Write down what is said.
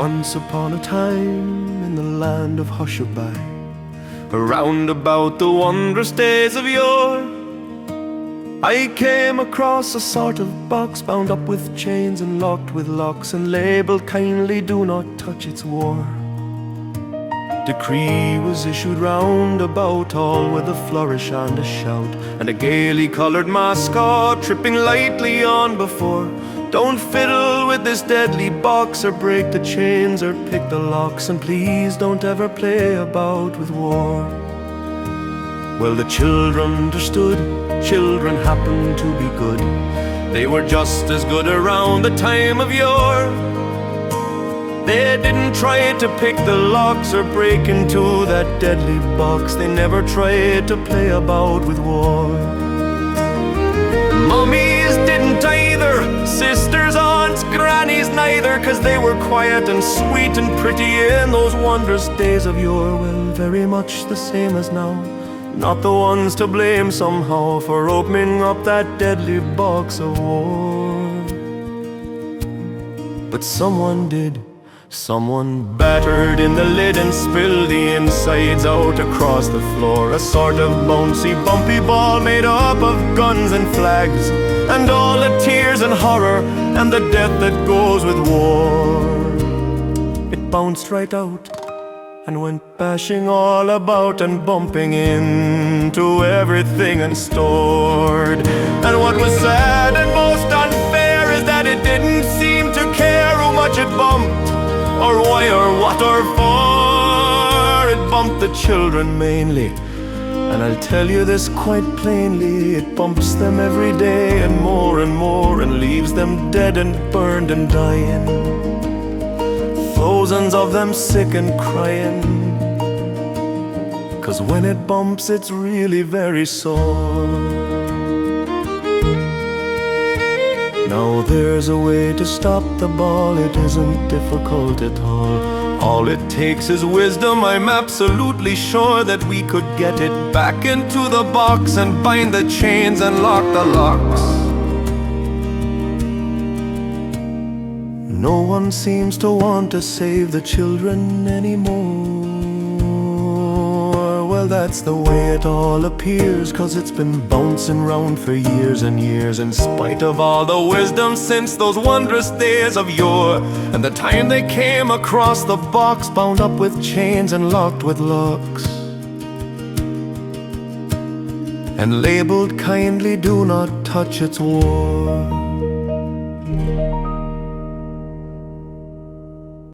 Once upon a time, in the land of Hushabye, around about the wondrous days of yore, I came across a sort of box bound up with chains and locked with locks and labeled, "Kindly do not touch, it's war." Decree was issued round about, all with a flourish and a shout, and a gaily coloured mascot tripping lightly on before. "Don't fiddle with this deadly box, or break the chains, or pick the locks, and please don't ever play about with war." Well, the children understood. Children happened to be good. They were just as good around the time of yore. They didn't try to pick the locks or break into that deadly box. They never tried to play about with war. Mummies didn't either, sisters, aunts, grannies neither, 'cause they were quiet and sweet and pretty in those wondrous days of yore. Well, very much the same as now. Not the ones to blame somehow for opening up that deadly box of war. But someone did. Someone battered in the lid and spilled the insides out across the floor. A sort of bouncy, bumpy ball made up of guns and flags, and all the tears and horror and the death that goes with war. It bounced right out and went bashing all about and bumping into everything and stored. And what was sad and most unfair is that it didn't seem to care who much it bumped, or why, or what, or for. It bumped the children mainly, and I'll tell you this quite plainly: it bumps them every day and more, and leaves them dead and burned and dying. Thousands of them sick and crying, 'cause when it bumps it's really very sore. Now there's a way to stop the ball, it isn't difficult at all. All it takes is wisdom. I'm absolutely sure that we could get it back into the box and bind the chains and lock the locks. No one seems to want to save the children anymore. Well, that's the way it all appears, 'cause it's been bouncing round for years and years, in spite of all the wisdom since those wondrous days of yore. And the time they came across the box bound up with chains and locked with locks, and labeled, "Kindly do not touch, it's war."